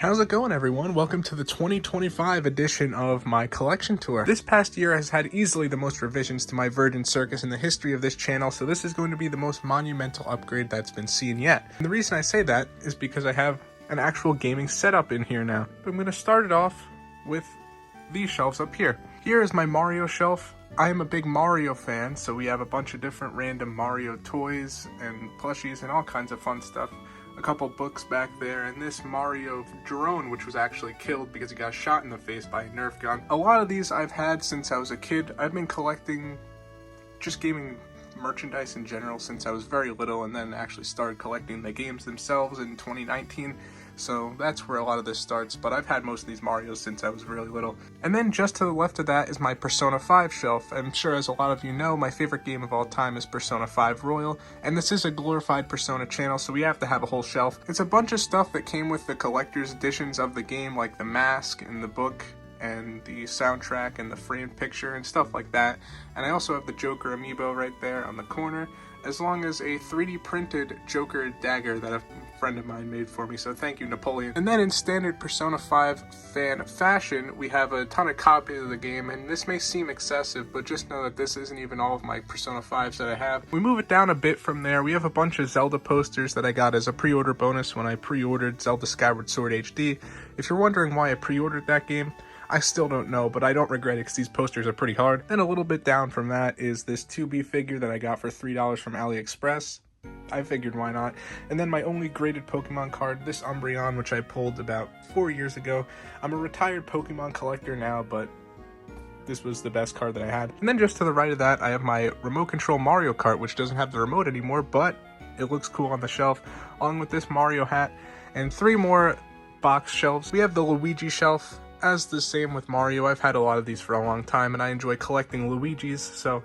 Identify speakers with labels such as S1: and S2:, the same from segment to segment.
S1: How's it going, everyone? Welcome to the 2025 edition of my collection tour. This past year has had easily the most revisions to my Virgin Circus in the history of this channel, so this is going to be the most monumental upgrade that's been seen yet. And the reason I say that is because I have an actual gaming setup in here now. But I'm going to start it off with these shelves up here. Here is my Mario shelf. I am a big Mario fan, so we have a bunch of different random Mario toys and plushies and all kinds of fun stuff. A couple books back there, and this Mario drone, which was actually killed because he got shot in the face by a Nerf gun. A lot of these I've had since I was a kid. I've been collecting just gaming merchandise in general since I was very little, and then actually started collecting the games themselves in 2019. So that's where a lot of this starts, but I've had most of these Marios since I was really little. And then just to the left of that is my Persona 5 shelf. I'm sure as a lot of you know, my favorite game of all time is Persona 5 Royal, and this is a glorified Persona channel, so we have to have a whole shelf. It's a bunch of stuff that came with the collector's editions of the game, like the mask and the book and the soundtrack and the framed picture and stuff like that. And I also have the Joker amiibo right there on the corner, as long as a 3D printed Joker dagger that a friend of mine made for me, so thank you, Napoleon. And then in standard Persona 5 fan fashion, we have a ton of copies of the game, and this may seem excessive, but just know that this isn't even all of my Persona 5s that I have. We move it down a bit from there. We have a bunch of Zelda posters that I got as a pre-order bonus when I pre-ordered Zelda Skyward Sword HD. If you're wondering why I pre-ordered that game, I still don't know, but I don't regret it because these posters are pretty hard. Then a little bit down from that is this 2B figure that I got for $3 from AliExpress. I figured why not. And then my only graded Pokemon card, this Umbreon, which I pulled about 4 years ago. I'm a retired Pokemon collector now, but this was the best card that I had. And then just to the right of that, I have my remote control Mario Kart, which doesn't have the remote anymore, but it looks cool on the shelf, along with this Mario hat, and 3 more box shelves. We have the Luigi shelf. As the same with Mario, I've had a lot of these for a long time, and I enjoy collecting Luigis, so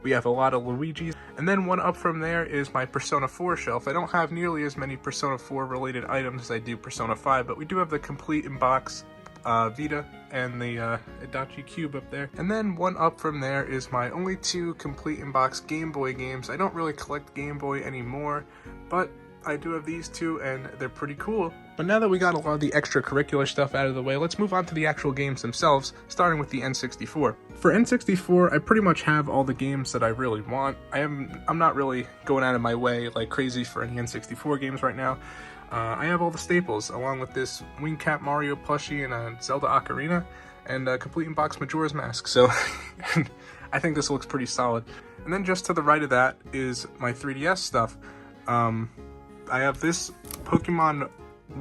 S1: we have a lot of Luigis. And then one up from there is my Persona 4 shelf. I don't have nearly as many Persona 4 related items as I do Persona 5, but we do have the complete in-box Vita and the Adachi Cube up there. And then one up from there is my only 2 complete in-box Game Boy games. I don't really collect Game Boy anymore, but I do have these 2, and they're pretty cool. But now that we got a lot of the extracurricular stuff out of the way, let's move on to the actual games themselves, starting with the N64. For N64, I pretty much have all the games that I really want. I'm not really going out of my way like crazy for any N64 games right now. I have all the staples, along with this Wing Cap Mario plushie and a Zelda Ocarina, and a complete in-box Majora's Mask, so I think this looks pretty solid. And then just to the right of that is my 3DS stuff. I have this Pokemon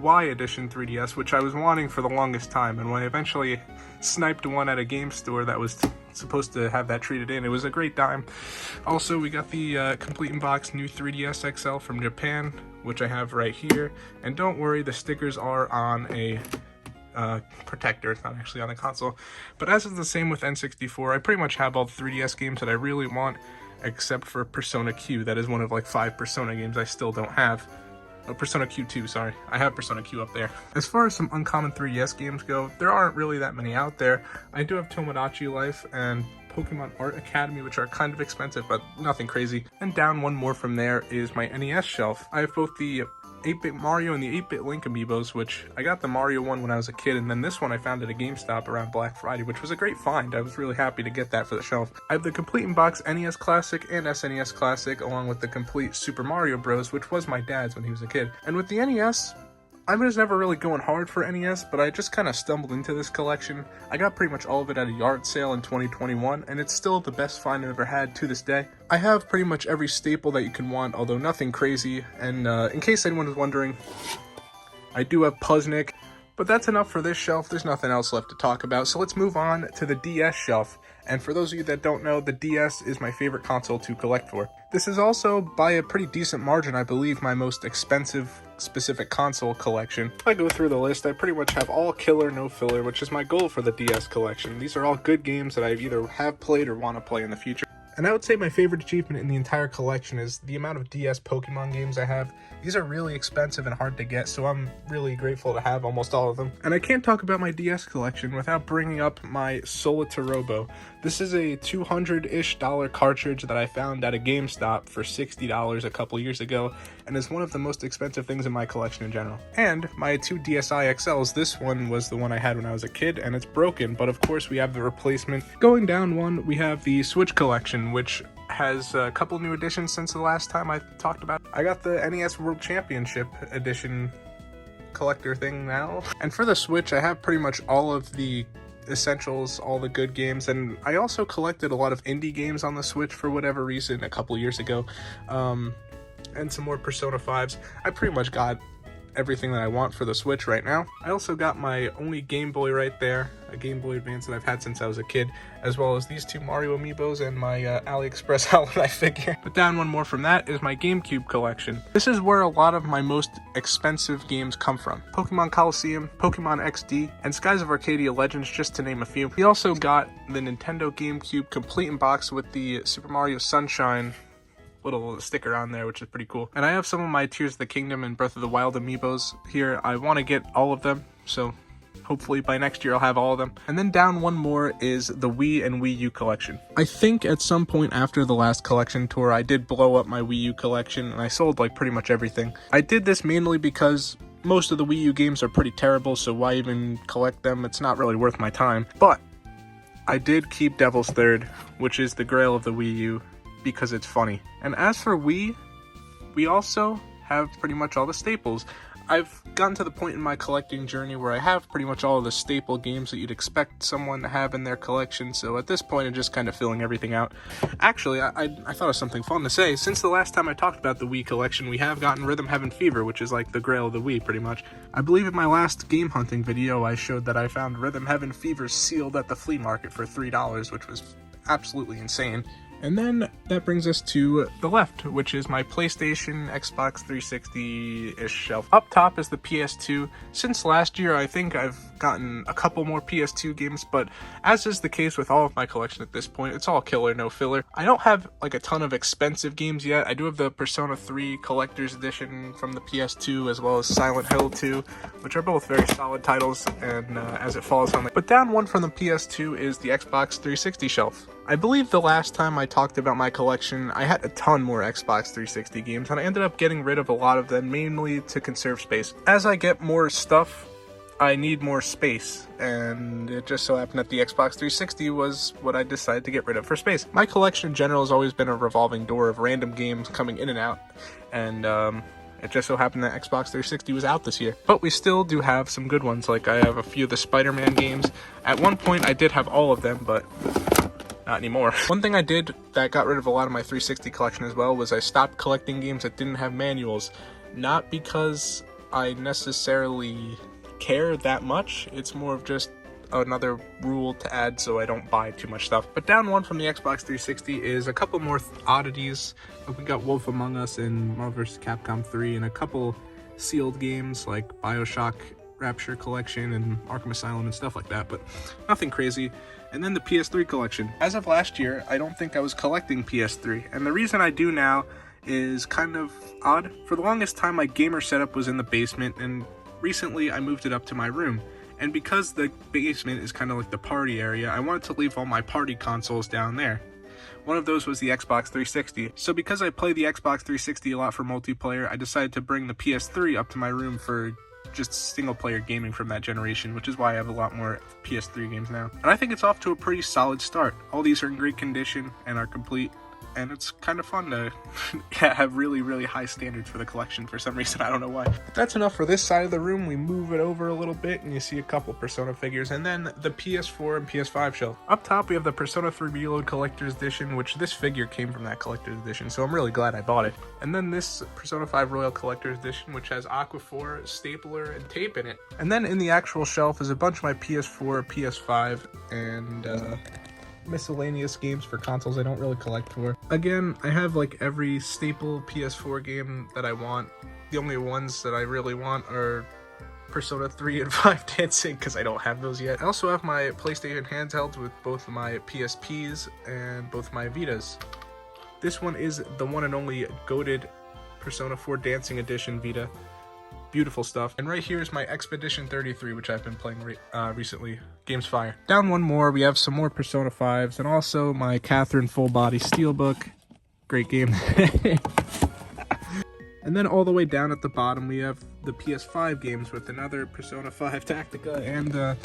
S1: Y Edition 3DS, which I was wanting for the longest time, and when I eventually sniped one at a game store that was supposed to have that treated in, it was a great dime. Also, we got the complete in-box new 3DS XL from Japan, which I have right here, and don't worry, the stickers are on a protector. It's not actually on the console. But as is the same with N64, I pretty much have all the 3DS games that I really want, except for Persona Q. That is one of like 5 Persona games I still don't have. Oh, Persona Q2, sorry. I have Persona Q up there. As far as some uncommon 3DS games go, there aren't really that many out there. I do have Tomodachi Life and Pokemon Art Academy, which are kind of expensive, but nothing crazy. And down one more from there is my NES shelf. I have both the 8-bit Mario and the 8-bit Link amiibos, which I got the Mario one when I was a kid, and then this one I found at a GameStop around Black Friday, which was a great find. I was really happy to get that for the shelf. I have the complete in-box NES Classic and SNES Classic, along with the complete Super Mario Bros., which was my dad's when he was a kid. And with the NES, I was never really going hard for NES, but I just kind of stumbled into this collection. I got pretty much all of it at a yard sale in 2021, and it's still the best find I've ever had to this day. I have pretty much every staple that you can want, although nothing crazy, and in case anyone was wondering, I do have Puzznick. But that's enough for this shelf. There's nothing else left to talk about, so let's move on to the DS shelf. And for those of you that don't know, the DS is my favorite console to collect for. This is also, by a pretty decent margin, I believe, my most expensive specific console collection. If I go through the list, I pretty much have all killer, no filler, which is my goal for the DS collection. These are all good games that I either have played or want to play in the future. And I would say my favorite achievement in the entire collection is the amount of DS Pokemon games I have. These are really expensive and hard to get, so I'm really grateful to have almost all of them. And I can't talk about my DS collection without bringing up my Solitarobo. This is a $200-ish cartridge that I found at a GameStop for $60 a couple years ago, and is one of the most expensive things in my collection in general. And my two DSi XLs, this one was the one I had when I was a kid, and it's broken, but of course we have the replacement. Going down one, we have the Switch collection, which has a couple new editions since the last time I talked about it. I got the NES World Championship edition collector thing now. And for the Switch, I have pretty much all of the essentials, all the good games, and I also collected a lot of indie games on the Switch for whatever reason a couple years ago, and some more Persona 5s. I pretty much got everything that I want for the Switch right now. I also got my only Game Boy right there, a Game Boy Advance that I've had since I was a kid, as well as these two Mario amiibos and my AliExpress Hollow Knight figure. But down one more from that is my Gamecube collection. This is where a lot of my most expensive games come from. Pokemon Coliseum, Pokemon XD, and Skies of Arcadia Legends, just to name a few. We also got the Nintendo GameCube complete in box with the Super Mario Sunshine little sticker on there, which is pretty cool. And I have some of my Tears of the Kingdom and Breath of the Wild amiibos here. I want to get all of them, so hopefully by next year I'll have all of them. And then down one more is the Wii and Wii U collection. I think at some point after the last collection tour, I did blow up my Wii U collection, and I sold like pretty much everything. I did this mainly because most of the Wii U games are pretty terrible, so why even collect them? It's not really worth my time. But I did keep Devil's Third, which is the grail of the Wii U, because it's funny. And as for Wii, we also have pretty much all the staples. I've gotten to the point in my collecting journey where I have pretty much all of the staple games that you'd expect someone to have in their collection, so at this point I'm just kind of filling everything out. Actually, I thought of something fun to say. Since the last time I talked about the Wii collection, we have gotten Rhythm Heaven Fever, which is like the grail of the Wii, pretty much. I believe in my last game hunting video, I showed that I found Rhythm Heaven Fever sealed at the flea market for $3, which was absolutely insane. And then that brings us to the left, which is my PlayStation, Xbox 360-ish shelf. Up top is the PS2. Since last year, I think I've gotten a couple more PS2 games, but as is the case with all of my collection at this point, it's all killer, no filler. I don't have like a ton of expensive games yet. I do have the Persona 3 Collector's Edition from the PS2, as well as Silent Hill 2, which are both very solid titles, and as it falls on the... But down one from the PS2 is the Xbox 360 shelf. I believe the last time I talked about my collection, I had a ton more Xbox 360 games, and I ended up getting rid of a lot of them, mainly to conserve space. As I get more stuff, I need more space, and it just so happened that the Xbox 360 was what I decided to get rid of for space. My collection in general has always been a revolving door of random games coming in and out, and it just so happened that Xbox 360 was out this year. But we still do have some good ones, like I have a few of the Spider-Man games. At one point I did have all of them, but not anymore. One thing I did that got rid of a lot of my 360 collection as well was I stopped collecting games that didn't have manuals. Not because I necessarily care that much, it's more of just another rule to add so I don't buy too much stuff. But down one from the Xbox 360 is a couple more oddities. We got Wolf Among Us and Marvel vs. Capcom 3, and a couple sealed games like Bioshock Rapture Collection and Arkham Asylum and stuff like that, but nothing crazy. And then the PS3 collection. As of last year, I don't think I was collecting PS3, and the reason I do now is kind of odd. For the longest time, my gamer setup was in the basement, and recently I moved it up to my room. And because the basement is kind of like the party area, I wanted to leave all my party consoles down there. One of those was the Xbox 360. So because I play the Xbox 360 a lot for multiplayer, I decided to bring the PS3 up to my room for just single-player gaming from that generation, which is why I have a lot more PS3 games now. And I think it's off to a pretty solid start. All these are in great condition and are complete, and it's kind of fun to have really, really high standards for the collection for some reason. I don't know why. But that's enough for this side of the room. We move it over a little bit, and you see a couple Persona figures, and then the PS4 and PS5 shelf. Up top, we have the Persona 3 Reload Collector's Edition, which this figure came from that Collector's Edition, so I'm really glad I bought it. And then this Persona 5 Royal Collector's Edition, which has Aquaphor, stapler, and tape in it. And then in the actual shelf is a bunch of my PS4, PS5, and miscellaneous games for consoles I don't really collect for. Again, I have like every staple PS4 game that I want. The only ones that I really want are Persona 3 and 5 dancing because I don't have those yet. I also have my PlayStation handhelds with both my PSPs and both my Vitas. This one is the one and only goated Persona 4 Dancing Edition Vita. Beautiful stuff. And right here is my Expedition 33, which I've been playing recently. Game's fire. Down one more, we have some more Persona 5s and also my Catherine Full Body Steelbook. Great game. And then all the way down at the bottom, we have the PS5 games with another Persona 5 Tactica and a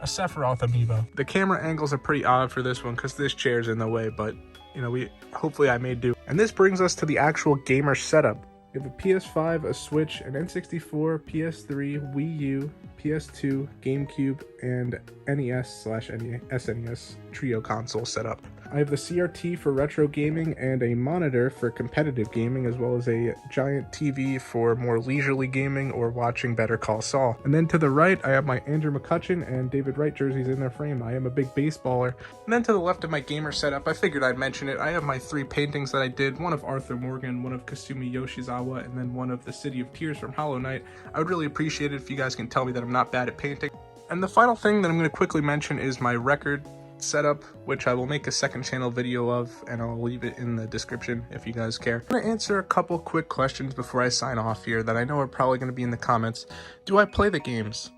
S1: Sephiroth amiibo. The camera angles are pretty odd for this one because this chair's in the way, but you know, hopefully I made do. And this brings us to the actual gamer setup. We have a PS5, a Switch, an N64, PS3, Wii U, PS2, Gamecube, and NES/SNES trio console setup. I have the CRT for retro gaming and a monitor for competitive gaming, as well as a giant TV for more leisurely gaming or watching Better Call Saul. And then to the right, I have my Andrew McCutcheon and David Wright jerseys in their frame. I am a big baseballer. And then to the left of my gamer setup, I figured I'd mention it. I have my 3 paintings that I did, one of Arthur Morgan, one of Kasumi Yoshizawa, and then one of the City of Tears from Hollow Knight. I would really appreciate it if you guys can tell me that I'm not bad at painting. And the final thing that I'm going to quickly mention is my record setup, which I will make a second channel video of, and I'll leave it in the description if you guys care. I'm going to answer a couple quick questions before I sign off here that I know are probably going to be in the comments. Do I play the games?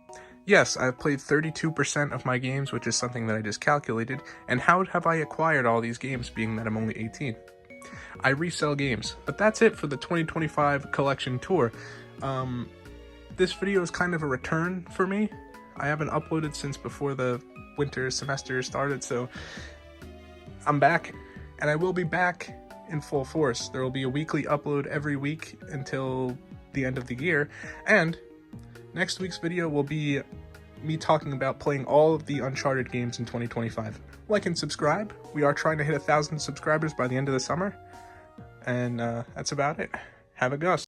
S1: Yes, I've played 32% of my games, which is something that I just calculated. And how have I acquired all these games, being that I'm only 18? I resell games. But that's it for the 2025 collection tour. This video is kind of a return for me. I haven't uploaded since before the winter semester started, so I'm back, and I will be back in full force. There will be a weekly upload every week until the end of the year, and next week's video will be me talking about playing all of the Uncharted games in 2025. Like and subscribe. We are trying to hit 1,000 subscribers by the end of the summer, and that's about it. Have a Gus.